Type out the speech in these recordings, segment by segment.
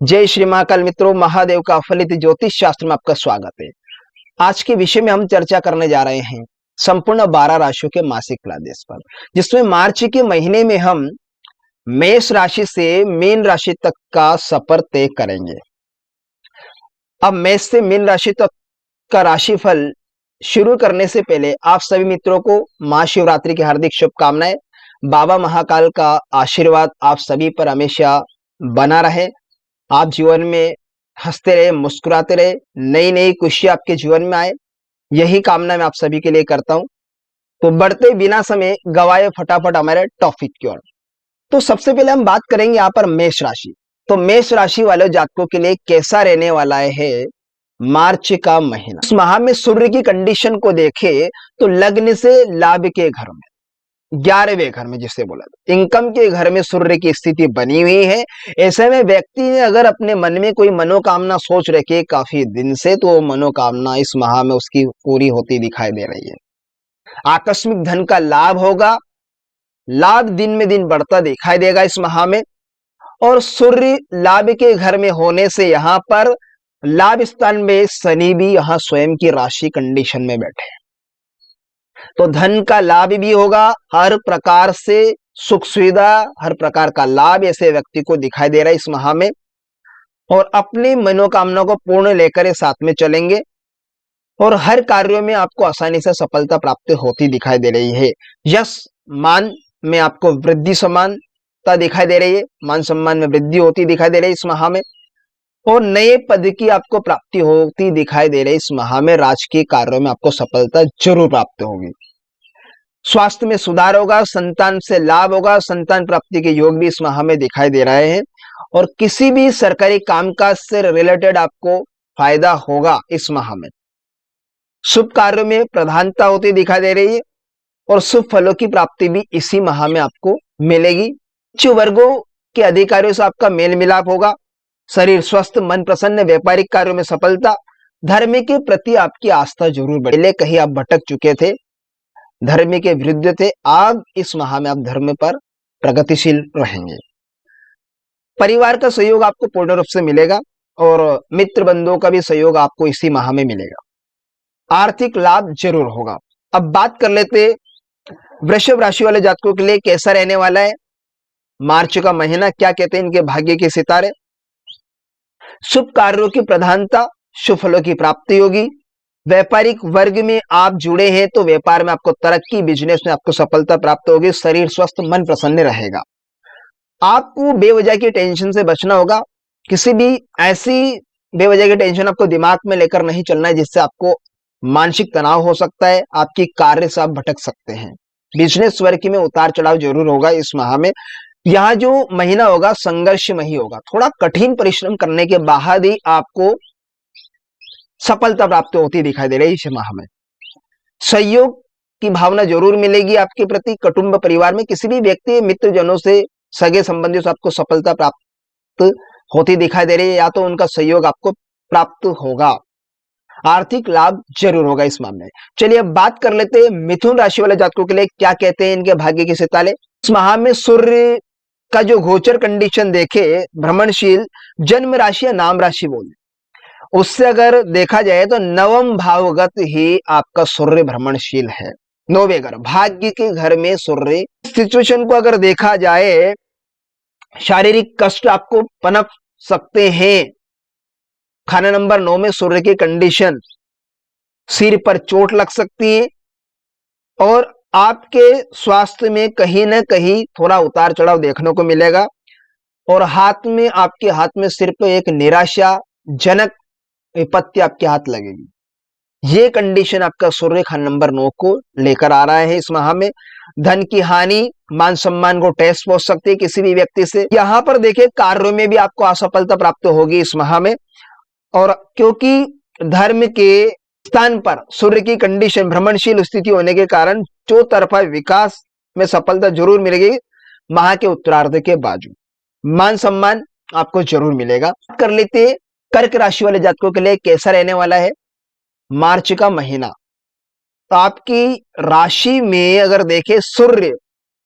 जय श्री महाकाल मित्रों, महादेव का फलित ज्योतिष शास्त्र में आपका स्वागत है। आज के विषय में हम चर्चा करने जा रहे हैं संपूर्ण 12 राशियों के मासिक फलादेश पर, जिसमें मार्च के महीने में हम मेष राशि से मीन राशि तक का सफर तय करेंगे। अब मेष से मीन राशि तक का राशिफल शुरू करने से पहले आप सभी मित्रों को महाशिवरात्रि की हार्दिक शुभकामनाएं। बाबा महाकाल का आशीर्वाद आप सभी पर हमेशा बना रहे। आप जीवन में हंसते रहे, मुस्कुराते रहे, नई नई खुशी आपके जीवन में आए, यही कामना मैं आप सभी के लिए करता हूं। तो बढ़ते बिना समय गवाए फटाफट हमारे टॉपिक की ओर। तो सबसे पहले हम बात करेंगे यहाँ पर मेष राशि। तो मेष राशि वाले जातकों के लिए कैसा रहने वाला है मार्च का महीना। इस माह में सूर्य की कंडीशन को देखे तो लग्न से लाभ के घर में, 11वें घर में जिसे बोला इनकम के घर में सूर्य की स्थिति बनी हुई है। ऐसे में व्यक्ति ने अगर अपने मन में कोई मनोकामना सोच रखी है काफी दिन से, तो वो मनोकामना इस माह में उसकी पूरी होती दिखाई दे रही है। आकस्मिक धन का लाभ होगा, लाभ दिन में दिन बढ़ता दिखाई देगा इस माह में। और सूर्य लाभ के घर में होने से यहाँ पर लाभ स्थान में शनि भी यहाँ स्वयं की राशि कंडीशन में बैठे, तो धन का लाभ भी होगा। हर प्रकार से सुख सुविधा, हर प्रकार का लाभ ऐसे व्यक्ति को दिखाई दे रहा है इस माह में। और अपनी मनोकामना को पूर्ण लेकर साथ में चलेंगे और हर कार्यों में आपको आसानी से सफलता प्राप्त होती दिखाई दे रही है। यश मान में आपको वृद्धि समानता दिखाई दे रही है, मान सम्मान में वृद्धि होती दिखाई दे रही है इस माह में। और नए पद की आपको प्राप्ति होती दिखाई दे रही है इस माह में। राजकीय कार्यों में आपको सफलता जरूर प्राप्त होगी। स्वास्थ्य में सुधार होगा, संतान से लाभ होगा, संतान प्राप्ति के योग भी इस माह में दिखाई दे रहे हैं। और किसी भी सरकारी कामकाज से रिलेटेड आपको फायदा होगा इस माह में। शुभ कार्यों में प्रधानता होती दिखाई दे रही है और शुभ फलों की प्राप्ति भी इसी माह में आपको मिलेगी। उच्च वर्गों के अधिकारियों से आपका मेल मिलाप होगा, शरीर स्वस्थ, मन प्रसन्न, व्यापारिक कार्यों में सफलता। धर्म के प्रति आपकी आस्था जरूर बढ़े। कहीं आप भटक चुके थे, धर्म के विरुद्ध थे, अब इस माह में आप धर्म पर प्रगतिशील रहेंगे। परिवार का सहयोग आपको पूर्ण रूप से मिलेगा और मित्र बंधुओं का भी सहयोग आपको इसी माह में मिलेगा। आर्थिक लाभ जरूर होगा। अब बात कर लेते वृषभ राशि वाले जातकों के लिए कैसा रहने वाला है मार्च का महीना। क्या कहते हैं इनके भाग्य के सितारे। शुभ कार्यों की प्रधानता, शुभ फलों की प्राप्ति होगी। व्यापारिक वर्ग में आप जुड़े हैं तो व्यापार में आपको तरक्की, बिजनेस में आपको सफलता प्राप्त होगी। शरीर स्वस्थ, मन प्रसन्न रहेगा। आपको बेवजह की टेंशन से बचना होगा। किसी भी ऐसी बेवजह की टेंशन आपको दिमाग में लेकर नहीं चलना है जिससे आपको मानसिक तनाव हो सकता है, आपकी कार्य से आप भटक सकते हैं। बिजनेस वर्ग में उतार चढ़ाव जरूर होगा इस माह में। यहाँ जो महीना होगा संघर्षमयी होगा, थोड़ा कठिन परिश्रम करने के बाद ही आपको सफलता प्राप्त होती दिखाई दे रही है इस माह में। सहयोग की भावना जरूर मिलेगी आपके प्रति। कुटुंब परिवार में किसी भी व्यक्ति, मित्रजनों से, सगे संबंधियों से आपको सफलता प्राप्त होती दिखाई दे रही है, या तो उनका सहयोग आपको प्राप्त होगा। आर्थिक लाभ जरूर होगा इस माह में। चलिए अब बात कर लेते हैं मिथुन राशि वाले जातकों के लिए क्या कहते हैं इनके भाग्य के सितारे। इस माह में सूर्य का जो गोचर कंडीशन देखे, भ्रमणशील जन्म राशि या नाम राशि बोले, उससे अगर देखा जाए तो नवम भावगत ही आपका सूर्य भ्रमणशील है। 9वें घर, भाग्य के घर में सूर्य। सिचुएशन को अगर देखा जाए, शारीरिक कष्ट आपको पनप सकते हैं। खाना नंबर 9 में सूर्य की कंडीशन, सिर पर चोट लग सकती है और आपके स्वास्थ्य में कहीं ना कहीं थोड़ा उतार चढ़ाव देखने को मिलेगा। और हाथ में, आपके हाथ में सिर पर एक निराशाजनक विपत्ति आपके हाथ लगेगी। ये कंडीशन आपका सूर्य खाना नंबर 9 को लेकर आ रहा है इस माह में। धन की हानि, मान सम्मान को ठेस पहुंच सकती है किसी भी व्यक्ति से। यहां पर देखिए कार्यों में भी आपको असफलता प्राप्त होगी इस माह में। और क्योंकि धर्म के स्थान पर सूर्य की कंडीशन भ्रमणशील स्थिति होने के कारण चौतरफा विकास में सफलता जरूर मिलेगी माह के उत्तरार्ध के बाजू। मान सम्मान आपको जरूर मिलेगा। कर लेते हैं कर्क राशि वाले जातकों के लिए कैसा रहने वाला है मार्च का महीना। तो आपकी राशि में अगर देखें सूर्य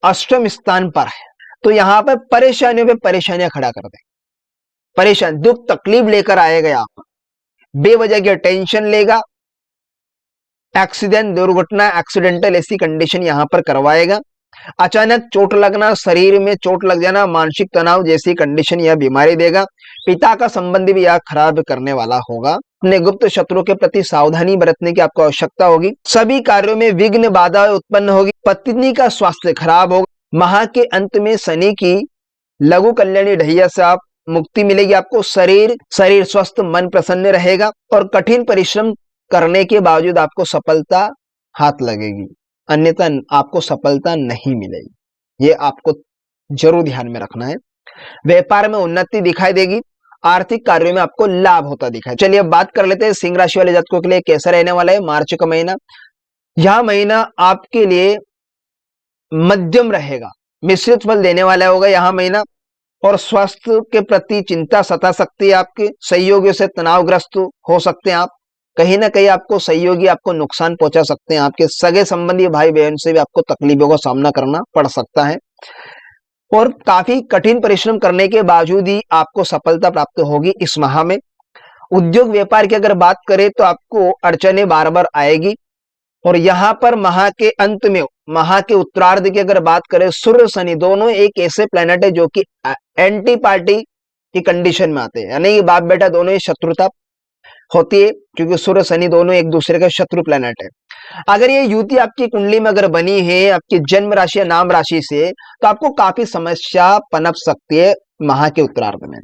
अष्टम स्थान पर है, तो यहां पर परेशानियों पे परेशानियां खड़ा कर दे। परेशान, दुख तकलीफ लेकर आएगा। यहाँ पर बेवजह की टेंशन लेगा, एक्सीडेंट, दुर्घटना, एक्सीडेंटल ऐसी कंडीशन यहाँ पर करवाएगा। अचानक चोट लगना, शरीर में चोट लग जाना, मानसिक तनाव जैसी कंडीशन यह बीमारी देगा। पिता का संबंध भी यह खराब करने वाला होगा। अपने गुप्त शत्रु के प्रति सावधानी बरतने की आपको आवश्यकता होगी। सभी कार्यों में विघ्न बाधा उत्पन्न होगी। पत्नी का स्वास्थ्य खराब होगा। माह के अंत में शनि की लघु कल्याणी ढैया से आप मुक्ति मिलेगी। आपको शरीर स्वस्थ, मन प्रसन्न रहेगा और कठिन परिश्रम करने के बावजूद आपको सफलता हाथ लगेगी, अन्यथा आपको सफलता नहीं मिलेगी। ये आपको जरूर ध्यान में रखना है। व्यापार में उन्नति दिखाई देगी। आर्थिक कार्यों में आपको लाभ होता दिखाई। चलिए अब बात कर लेते हैं सिंह राशि वाले जातकों के लिए कैसा रहने वाला है मार्च का महीना। यह महीना आपके लिए मध्यम रहेगा, मिश्रित फल देने वाला होगा यह महीना। और स्वास्थ्य के प्रति चिंता सता सकती है। आपके सहयोगियों से तनावग्रस्त हो सकते हैं आप। कहीं ना कहीं आपको सहयोगी आपको नुकसान पहुंचा सकते हैं। आपके सगे संबंधी भाई बहन से भी आपको तकलीफों का सामना करना पड़ सकता है। और काफी कठिन परिश्रम करने के बावजूद ही आपको सफलता प्राप्त होगी इस माह में। उद्योग व्यापार की अगर बात करें तो आपको अड़चने बार बार आएगी। और यहाँ पर माह के अंत में, माह के उत्तरार्ध की अगर बात करें, सूर्य शनि दोनों एक ऐसे प्लेनेट है जो कि एंटी पार्टी की कंडीशन में आते हैं, यानी बाप बेटा दोनों ही शत्रुता होती है, क्योंकि सूर्य शनि दोनों एक दूसरे के शत्रु प्लेनेट है। अगर ये युति आपकी कुंडली में अगर बनी है आपकी जन्म राशि या नाम राशि से, तो आपको काफी समस्या पनप सकती है। माह के उत्तरार्ध में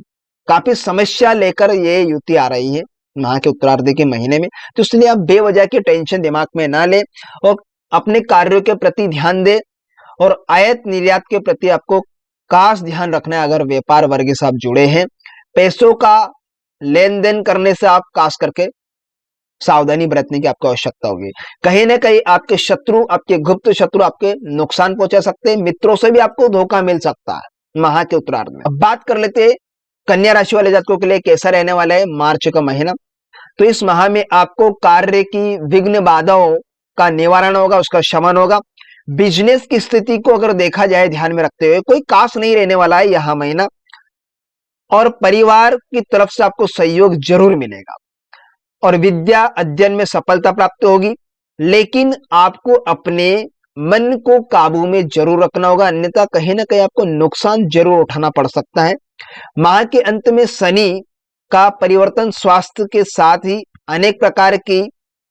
काफी समस्या लेकर ये युति आ रही है माह के उत्तरार्ध के महीने में। तो इसलिए आप बेवजह की टेंशन दिमाग में ना ले और अपने कार्यों के प्रति ध्यान दे। और आयात निर्यात के प्रति आपको खास ध्यान रखना है। अगर व्यापार वर्ग से आप जुड़े हैं, पैसों का लेन देन करने से आप खास करके सावधानी बरतने की आपको आवश्यकता होगी। कहीं ना कहीं आपके शत्रु, आपके गुप्त शत्रु आपके नुकसान पहुंचा सकते हैं। मित्रों से भी आपको धोखा मिल सकता है माह के उत्तरार्ध में। अब बात कर लेते हैं कन्या राशि वाले जातकों के लिए कैसा रहने वाला है मार्च का महीना। तो इस माह में आपको कार्य की विघ्न बाधाओं का निवारण होगा, उसका शमन होगा। बिजनेस की स्थिति को अगर देखा जाए ध्यान में रखते हुए, कोई खास नहीं रहने वाला है यह महीना। और परिवार की तरफ से आपको सहयोग जरूर मिलेगा। और विद्या अध्ययन में सफलता प्राप्त होगी, लेकिन आपको अपने मन को काबू में जरूर रखना होगा, अन्यथा कहीं ना कहीं आपको नुकसान जरूर उठाना पड़ सकता है। माह के अंत में शनि का परिवर्तन स्वास्थ्य के साथ ही अनेक प्रकार की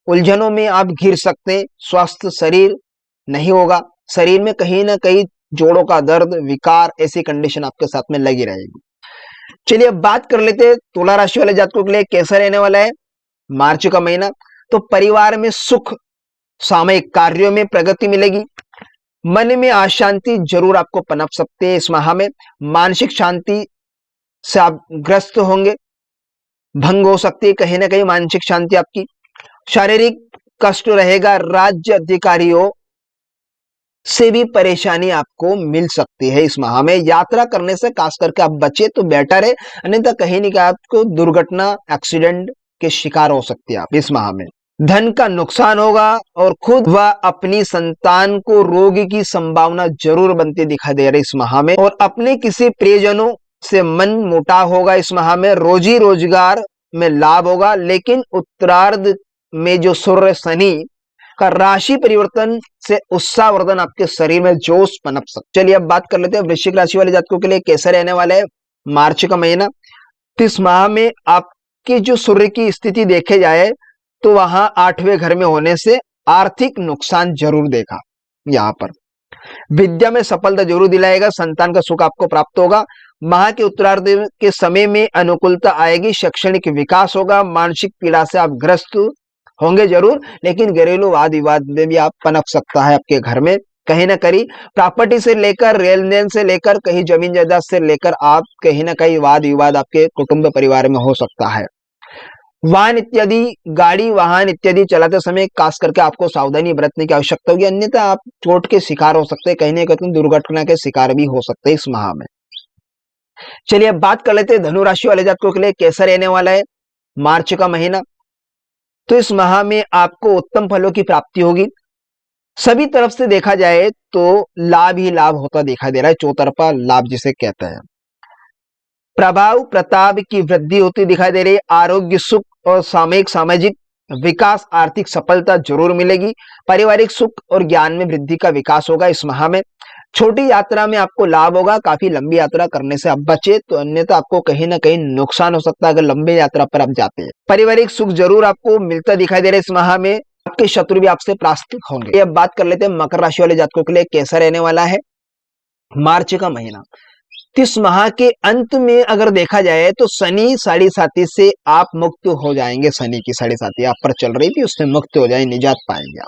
उलझनों में आप घिर सकते हैं। स्वस्थ शरीर नहीं होगा, शरीर में कहीं ना कहीं जोड़ों का दर्द, विकार, ऐसी कंडीशन आपके साथ में लगी रहेगी। चलिए अब बात कर लेते हैं तुला राशि वाले जातकों के लिए कैसा रहने वाला है मार्च का महीना। तो परिवार में सुख, सामयिक कार्यों में प्रगति मिलेगी। मन में अशांति जरूर आपको पनप सकते हैं इस माह में। मानसिक शांति से आप ग्रस्त होंगे, भंग हो सकती है कहीं ना कहीं मानसिक शांति आपकी। शारीरिक कष्ट रहेगा। राज्य अधिकारियों से भी परेशानी आपको मिल सकती है इस माह में। यात्रा करने से खास करके आप बचे तो बेटर है, अन्यथा कहीं नहीं कहीं आपको दुर्घटना, एक्सीडेंट के शिकार हो सकते हैं आप इस माह में। धन का नुकसान होगा और खुद व अपनी संतान को रोग की संभावना जरूर बनती दिखाई दे रही इस माह में। और अपने किसी प्रियजनों से मन मुटाव होगा इस माह में। रोजी रोजगार में लाभ होगा, लेकिन उत्तरार्ध में जो सूर्य शनि का राशि परिवर्तन से उत्साहवर्धन आपके शरीर में जोश पनप सकता। चलिए अब बात कर लेते हैं वृश्चिक राशि वाले जातकों के लिए कैसा रहने वाला है मार्च का महीना। इस माह में आपकी जो सूर्य की स्थिति देखे जाए तो वहां 8वें घर में होने से आर्थिक नुकसान जरूर देखा। यहाँ पर विद्या में सफलता जरूर दिलाएगा। संतान का सुख आपको प्राप्त होगा। माह के उत्तरार्ध के समय में अनुकूलता आएगी। शैक्षणिक विकास होगा। मानसिक पीड़ा से आप ग्रस्त होंगे जरूर, लेकिन घरेलू वाद विवाद में भी आप पनप सकता है आपके घर में। कहीं ना कहीं प्रॉपर्टी से लेकर, लेन देन से लेकर, कहीं जमीन जायदाद से लेकर आप कहीं ना कहीं वाद विवाद आपके कुटुंब परिवार में हो सकता है। वाहन इत्यादि, गाड़ी वाहन इत्यादि चलाते समय खास करके आपको सावधानी बरतने की आवश्यकता होगी, अन्यथा आप चोट के शिकार हो सकते हैं, कहीं ना कहीं दुर्घटना के शिकार भी हो सकते हैं इस माह में। चलिए अब बात कर लेते हैं धनु राशि वाले जातकों के लिए कैसा रहने वाला है मार्च का महीना। तो इस माह में आपको उत्तम फलों की प्राप्ति होगी। सभी तरफ से देखा जाए तो लाभ ही लाभ होता दिखाई दे रहा है, चौतरफा लाभ जिसे कहते हैं। प्रभाव प्रताप की वृद्धि होती दिखाई दे रही है। आरोग्य सुख और सामयिक सामाजिक विकास, आर्थिक सफलता जरूर मिलेगी। पारिवारिक सुख और ज्ञान में वृद्धि का विकास होगा इस माह में। छोटी यात्रा में आपको लाभ होगा। काफी लंबी यात्रा करने से आप बचे, तो अन्यथा आपको कहीं ना कहीं नुकसान हो सकता है अगर लंबी यात्रा पर आप जाते हैं। पारिवारिक सुख जरूर आपको मिलता दिखाई दे रहा है इस माह में। आपके शत्रु भी आपसे परास्त होंगे। अब बात कर लेते हैं मकर राशि वाले जातकों के लिए कैसा रहने वाला है मार्च का महीना। तो इस माह के अंत में अगर देखा जाए तो शनि साढ़े साथी से आप मुक्त हो जाएंगे। शनि की साढ़े साथी आप पर चल रही थी, उससे मुक्त हो जाए, निजात पाएंगे आप।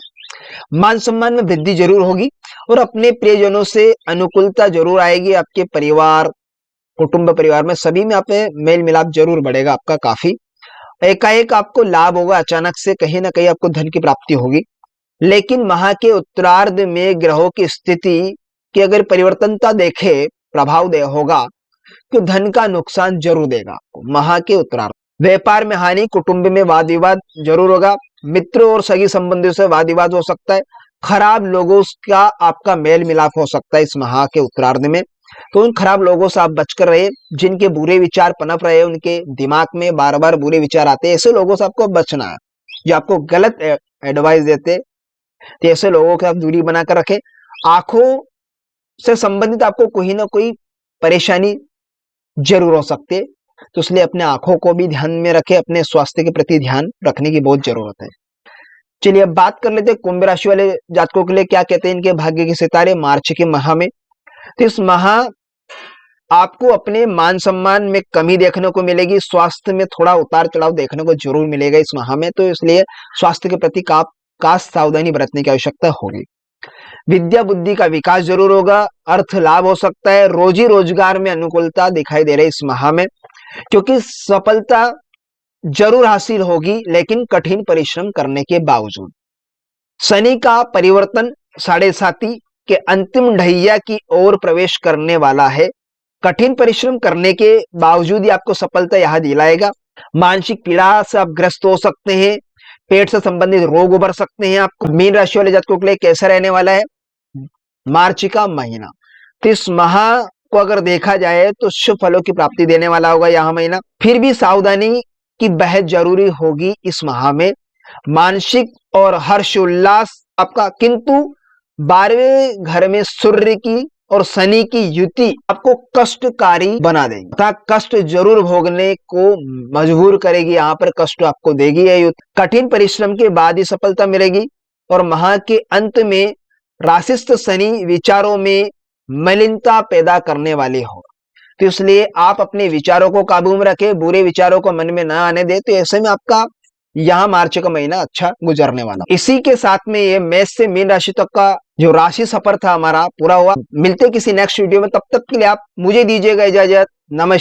मान सम्मान में वृद्धि जरूर होगी और अपने प्रियजनों से अनुकूलता जरूर आएगी। आपके परिवार, कुटुंब परिवार में सभी में आप में मेल मिलाप जरूर बढ़ेगा आपका काफी। एकाएक आपको लाभ होगा, अचानक से कहीं ना कहीं आपको धन की प्राप्ति होगी। लेकिन माह के उत्तरार्ध में ग्रहों की स्थिति की अगर परिवर्तनता देखे, प्रभाव दे होगा तो धन का नुकसान जरूर देगा आपको माह के उत्तरार्ध। व्यापार में हानि, कुटुंब में वाद विवाद जरूर होगा। मित्रों और सगी संबंधियों से वाद विवाद हो सकता है। खराब लोगों का आपका मेल मिलाप हो सकता है इस माह के उत्तरार्ध में। तो उन खराब लोगों से आप बचकर रहे, जिनके बुरे विचार पनप रहे, उनके दिमाग में बार बार बुरे विचार आते हैं, ऐसे लोगों से आपको बचना है जो आपको गलत एडवाइस देते। तो ऐसे लोगों के आप दूरी बनाकर रखें। आंखों से संबंधित आपको कोई ना कोई परेशानी जरूर हो सकती है, तो इसलिए अपने आंखों को भी ध्यान में रखें। अपने स्वास्थ्य के प्रति ध्यान रखने की बहुत जरूरत है। चलिए अब बात कर लेते हैं कुंभ राशि वाले जातकों के लिए क्या कहते हैं इनके भाग्य के सितारे मार्च के माह में। तो इस माह आपको अपने मान सम्मान में कमी देखने को मिलेगी। स्वास्थ्य में थोड़ा उतार चढ़ाव देखने को जरूर मिलेगा इस माह में, तो इसलिए स्वास्थ्य के प्रति खास सावधानी बरतने की आवश्यकता होगी। विद्या बुद्धि का विकास जरूर होगा। अर्थ लाभ हो सकता है। रोजी रोजगार में अनुकूलता दिखाई दे रही है इस माह में, क्योंकि सफलता जरूर हासिल होगी लेकिन कठिन परिश्रम करने के बावजूद। शनि का परिवर्तन साढ़े साथी के अंतिम ढैया की ओर प्रवेश करने वाला है। कठिन परिश्रम करने के बावजूद ही आपको सफलता यह दिलाएगा। मानसिक पीड़ा से आप ग्रस्त हो सकते हैं। पेट से संबंधित रोग उभर सकते हैं आपको। मीन राशि वाले जातकों के लिए कैसा रहने वाला है मार्च का महीना। तो इस माह को अगर देखा जाए तो शुभ फलों की प्राप्ति देने वाला होगा यह महीना। फिर भी सावधानी की बेहद जरूरी होगी इस माह में। मानसिक और हर्षोल्लास आपका, किंतु 12वें घर में सूर्य की और शनि की युति आपको कष्टकारी बना देगी तथा कष्ट जरूर भोगने को मजबूर करेगी। यहाँ पर कष्ट आपको देगी यह युति। कठिन परिश्रम के बाद ही सफलता मिलेगी और माह के अंत में राशिस्थ शनि विचारों में मलिनता पैदा करने वाले हो, तो इसलिए आप अपने विचारों को काबू में रखें, बुरे विचारों को मन में न आने दे। तो ऐसे में आपका यहाँ मार्च का महीना अच्छा गुजरने वाला। इसी के साथ में ये मेष से मीन राशि तक का जो राशि सफर था हमारा पूरा हुआ। मिलते किसी नेक्स्ट वीडियो में, तब तक के लिए आप मुझे दीजिएगा इजाजत। नमस्कार।